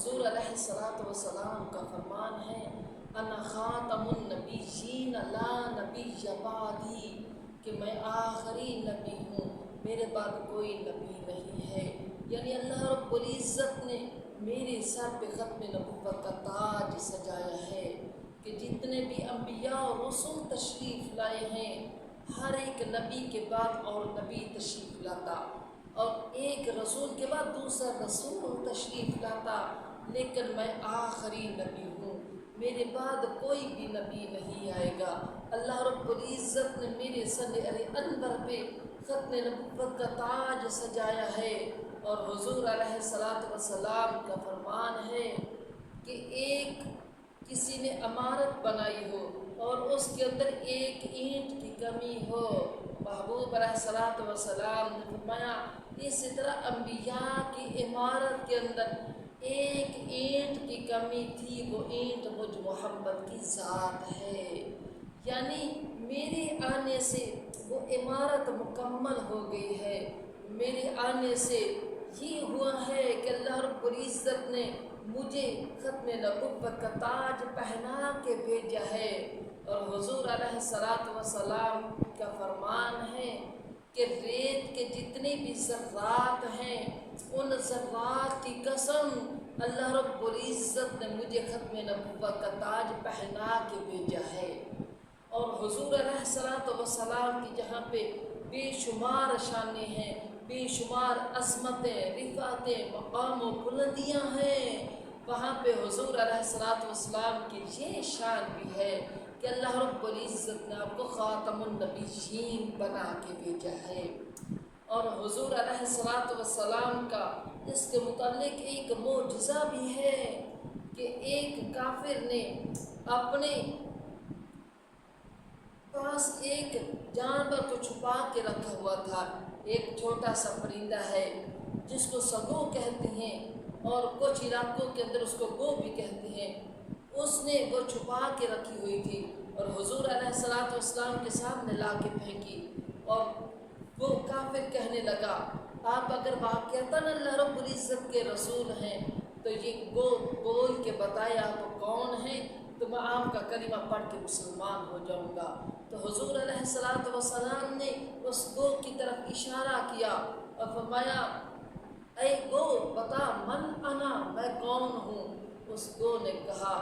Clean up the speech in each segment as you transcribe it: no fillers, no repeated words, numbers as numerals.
حضور علیہ الصلوۃ والسلام کا فرمان ہے انا خاتم النبیین لا نبی بعدی، کہ میں آخری نبی ہوں، میرے بعد کوئی نبی نہیں ہے۔ یعنی اللہ رب العزت نے میرے سر پہ ختم نبوت کا تاج سجایا ہے کہ جتنے بھی انبیاء اور رسول تشریف لائے ہیں، ہر ایک نبی کے بعد اور نبی تشریف لاتا، اور ایک رسول کے بعد دوسرا رسول تشریف لاتا، لیکن میں آخری نبی ہوں، میرے بعد کوئی بھی نبی نہیں آئے گا۔ اللہ رب العزت نے میرے سر انور پہ ختم نبوت کا تاج سجایا ہے، اور حضور علیہ السلام کا فرمان ہے کہ ایک کسی نے عمارت بنائی ہو اور اس کے اندر ایک اینٹ کی کمی ہو، محبوب علیہ السلام نے فرمایا اسی طرح انبیاء کی عمارت کے اندر ایک اینٹ کی کمی تھی، وہ اینٹ مجھ محمد کی ذات ہے۔ یعنی میرے آنے سے وہ عمارت مکمل ہو گئی ہے، میرے آنے سے یہ ہوا ہے کہ اللہ رب العزت نے مجھے ختم نبوت کا تاج پہنا کے بھیجا ہے۔ اور حضور علیہ السلام کا فرمان ہے کہ ریت کے جتنے بھی ذرات ہیں، ان ذرات کی قسم اللہ رب العزت نے مجھے ختم نبوت کا تاج پہنا کے بھیجا ہے۔ اور حضور علیہ السلام کی جہاں پہ بے شمار شانیں ہیں، بے شمار عظمتیں، رفعتیں، مقام و بلندیاں ہیں، وہاں پہ حضور علیہ السلام کی یہ شان بھی ہے کہ اللہ رب العزت نے آپ کو خاتم النبیین بنا کے بھیجا ہے۔ اور حضور علیہ السلام کا اس کے متعلق ایک معجزہ بھی ہے کہ ایک کافر نے اپنے پاس ایک جانور کو چھپا کے رکھا ہوا تھا، ایک چھوٹا سا پرندہ ہے جس کو سگو کہتے ہیں، اور کچھ علاقوں کے اندر اس کو گو بھی کہتے ہیں۔ اس نے وہ چھپا کے رکھی ہوئی تھی اور حضور علیہ السلام کے سامنے لا کے پھینکی، اور وہ کافر کہنے لگا آپ اگر واقعتاً اللہ رب العزت کے رسول ہیں تو یہ گو بول کے بتائے آپ کون ہیں، تو میں آپ کا کلمہ پڑھ کے مسلمان ہو جاؤں گا۔ تو حضور علیہ السلام نے اس گو کی طرف اشارہ کیا اور فرمایا اے گو بتا من انا، میں کون ہوں؟ اس گو نے کہا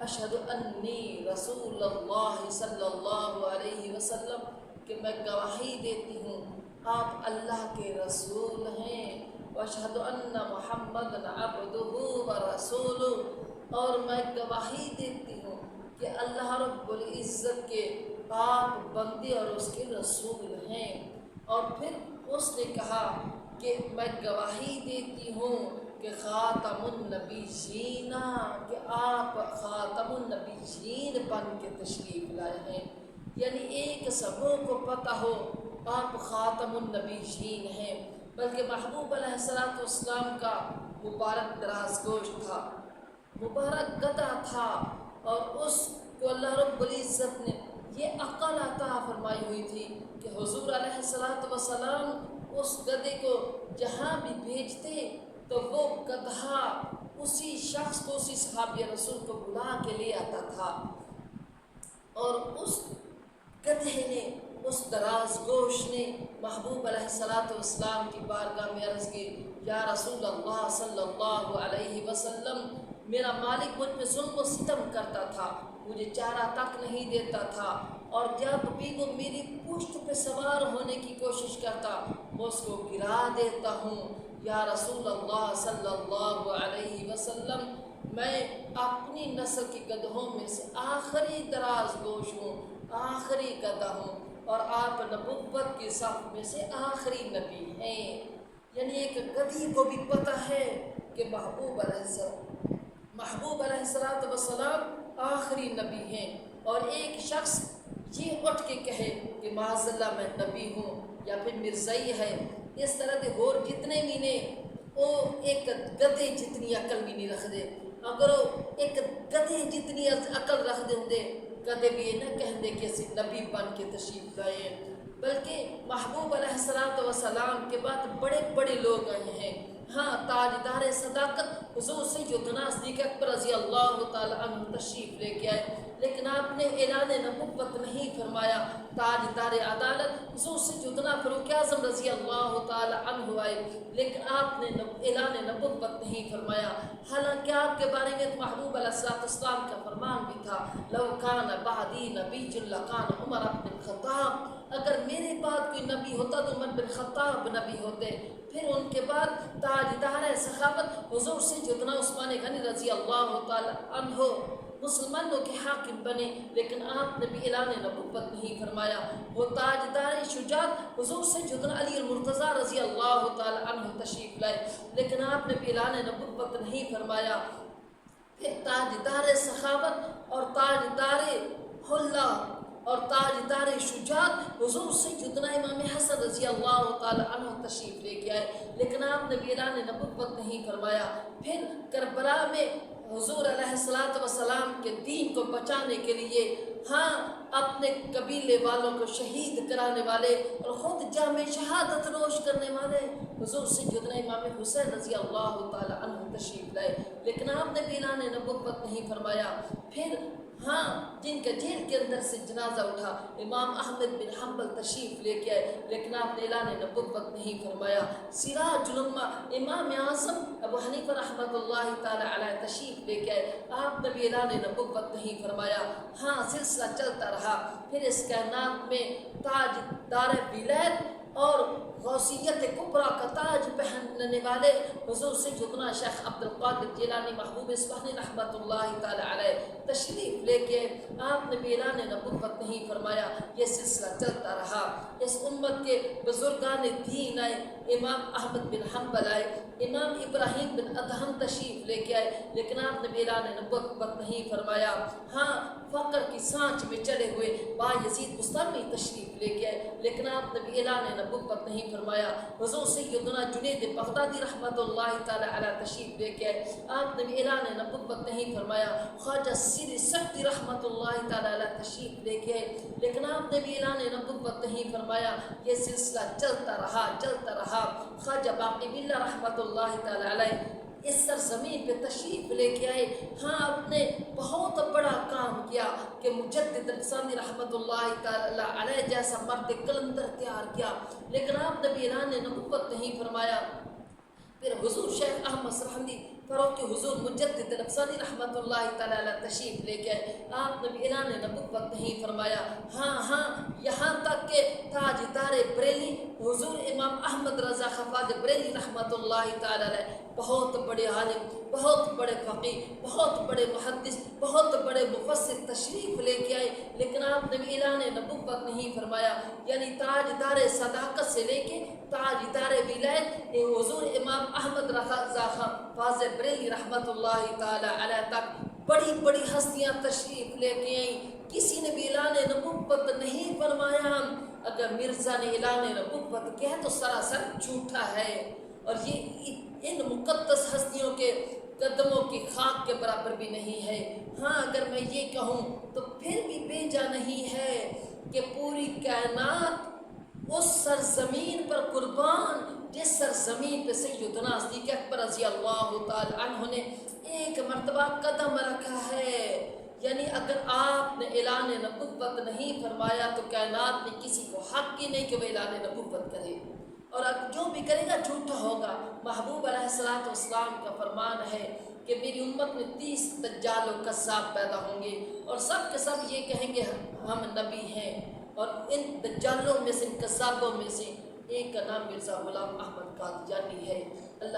اشہد انی رسول اللہ صلی اللہ علیہ وسلم، کہ میں گواہی دیتی ہوں آپ اللہ کے رسول ہیں، واشہد ان محمد عبدہ ورسولہ، اور میں گواہی دیتی ہوں کہ اللہ رب العزت کے آپ بندے اور اس کے رسول ہیں۔ اور پھر اس نے کہا کہ میں گواہی دیتی ہوں کہ خاتم النبیین، کہ آپ خاتم النبیین بن کے تشریف لائے ہیں۔ یعنی ایک سبوں کو پتہ ہو آپ خاتم النبیین ہیں، بلکہ محبوب علیہ السلام کا مبارک دراز گوشت تھا، مبارک گدا تھا، اور اس کو اللہ رب العزت نے یہ عقل عطا فرمائی ہوئی تھی کہ حضور علیہ السلام اس گدے کو جہاں بھی بھیجتے تو وہ گدھا اسی شخص کو، اسی صحابی رسول کو بلا کے لے آتا تھا، اور اس گدھے نے، اس دراز گوش نے محبوب علیہ السلام کی بارگاہ میں عرض کی یا رسول اللہ صلی اللہ علیہ وسلم، میرا مالک مجھ پہ ظلم و ستم کرتا تھا، مجھے چارہ تک نہیں دیتا تھا، اور جب بھی وہ میری پشت پہ سوار ہونے کی کوشش کرتا میں اس کو گرا دیتا ہوں۔ یا رسول اللہ صلی اللہ علیہ وسلم، میں اپنی نسل کے گدھوں میں سے آخری دراز گوش ہوں، آخری گدھا ہوں، اور آپ نبوت کی صف میں سے آخری نبی ہیں۔ یعنی ایک گدھی کو بھی پتہ ہے کہ محبوب علیہ السلام آخری نبی ہیں، اور ایک شخص یہ اٹھ کے کہے کہ معاذ اللہ میں نبی ہوں یا پھر مرزائی ہے، اس طرح کے اور جتنے بھی نے وہ ایک گدھے جتنی عقل بھی نہیں رکھ دے، اگر وہ ایک گدھے جتنی عقل رکھ دے ہوں کدے بھی یہ نہ کہہ دے کہ اسی نبی بن کے تشریف لائے، بلکہ محبوب علیہ السلام کے بعد بڑے بڑے لوگ آئے ہیں، ہاں تاجدار صداقت حضور سیدنا صدیق اکبر رضی اللہ تعالی عنہ تشریف لے کے آئے، لیکن آپ نے اعلان نبوت نہیں فرمایا۔ تاجدار عدالت حضور سیدنا فاروق اعظم رضی اللہ تعالی عنہ آئے، لیکن آپ نے اعلان نبوت نہیں فرمایا۔ حالانکہ آپ کے بارے میں محبوب علیہ السلام کا فرمان بھی تھا، لو کان بعدی نبی لکان عمر بن الخطاب، اگر میرے بعد کوئی نبی ہوتا تو عمر بن خطاب نبی ہوتے۔ پھر ان کے بعد تاجدار صحابت حضور سیدنا عثمان غنی رضی اللہ تعالی عنہ مسلمانوں کے حاکم بنے، لیکن آپ نے بھی اعلان نبوت نہیں فرمایا۔ وہ تاجدار شجاعت حضور سیدنا علی المرتضیٰ رضی اللہ تعالی عنہ تشریف لائے، لیکن آپ نے بھی اعلان نبوت نہیں فرمایا۔ پھر تاجدار سخاوت اور تاجدار حلہ اور تاجدار شجاعت حضور سیدنا امام حسن رضی اللہ تعالی عنہ تشریف لے کے آئے، لیکن آپ نے بھی اعلان نبوت نہیں فرمایا۔ پھر کربلا میں حضور علیہ السلام کے دین کو بچانے کے لیے اپنے قبیلے والوں کو شہید کرانے والے اور خود جامع شہادت نوش کرنے والے حضور سیدنا امام حسین رضی اللہ تعالی عنہ تشریف لائے، لیکن آپ نے بھی اعلان نبوت نہیں فرمایا۔ پھر جن کا جیل کے اندر سے جنازہ اٹھا امام احمد بن حنبل تشریف لے کے آئے، لیکن آپ نے اعلان نبوت نہیں فرمایا۔ سراج الامہ امام اعظم ابو حنیفہ رحمۃ اللہ تعالی علیہ تشریف لے کے آئے، آپ نے بھی اعلان نبوت نہیں فرمایا۔ سلسلہ چلتا رہا۔ پھر اس کائنات میں تاج دار ولایت اور غوثیت کبریٰ کا تاج پہننے والے حضور سیدنا شیخ عبد القادر جیلانی محبوب اصفہانی رحمۃ اللہ تعالی علیہ تشریف لے کے آپ نے بھی اعلان نبوت نہیں فرمایا۔ یہ سلسلہ چلتا رہا۔ اس امت کے بزرگان دین آئے، امام احمد بن حنبل آئے، امام ابراہیم بن ادہم تشریف لے کے آئے، لیکن آپ نے بھی اعلان نبوت نہیں فرمایا۔ فقر کی سانچ میں چلے ہوئے بایزید بستامی تشریف لے کے آئے، لیکن آپ نے بھی اعلان نبوت نہیں فرمایا۔ حضور سیدنا جنید بغدادی رحمۃ اللہ تعالی علیہ تشریف لے کے آئے، آپ نے بھی اعلان نبوت نہیں فرمایا۔ خواجہ سری سختی رحمۃ اللہ تعالی علیہ تشریف لے کے آئے، لیکن آپ نے بھی اعلان نبوت نہیں فرمایا۔ یہ سلسلہ چلتا رہا۔ خواجہ باقی باللہ رحمۃ اللہ تعالی علیہ اس سرزمین پہ تشریف لے کے آئے، آپ نے بہت بڑا کام کیا کہ مجدد الفسانی رحمۃ اللہ تعالی علیہ جیسا مرد قلندر تیار کیا، لیکن آپ نے بھی اعلان نبوت نہیں فرمایا۔ پھر حضور شیخ احمد سرہندی فاروق حضور مجدد الفسانی رحمۃ اللہ تعالی علیہ تشریف لے کے آئے، آپ نے بھی اعلان نبوت نہیں فرمایا۔ یہاں تک کہ تاجدار بریلی حضور امام احمد رضا خفاج بریلی رحمۃ اللہ تعالی علیہ بہت بڑے عالم، بہت بڑے فقیہ، بہت بڑے محدث، بہت بڑے مفسر تشریف لے کے آئے، لیکن آپ نے بھی اعلان نبوت نہیں فرمایا۔ یعنی تاجدار صداقت سے لے کے تاجدار ولایت حضور امام احمد رضا خفاج بریلی رحمۃ اللہ تعالی علیہ تک بڑی بڑی ہستیاں تشریف لے کے آئیں، کسی نے بھی اعلان نبوت نہیں فرمایا۔ اگر مرزا نے اعلان نبوت کیا تو سراسر جھوٹا ہے، اور یہ ان مقدس ہستیوں کے قدموں کی خاک کے برابر بھی نہیں ہے۔ اگر میں یہ کہوں تو پھر بھی بیجا نہیں ہے کہ پوری کائنات اس سرزمین پر قربان جس سرزمین پہ سیدنا صدیق اکبر رضی اللہ تعالی عنہ نے ایک مرتبہ قدم رکھا ہے۔ یعنی اگر آپ نے اعلان نبوت نہیں فرمایا تو کائنات میں کسی کو حق ہی نہیں کہ وہ اعلان نبوت کرے، اور جو بھی کرے گا جھوٹا ہوگا۔ محبوب علیہ السلام کا فرمان ہے کہ میری امت میں 30 دجال و کذاب پیدا ہوں گے، اور سب کے سب یہ کہیں گے ہم نبی ہیں، اور ان دجالوں میں سے ان کذابوں میں سے ایک کا نام مرزا غلام احمد قادیانی ہے۔ اللہ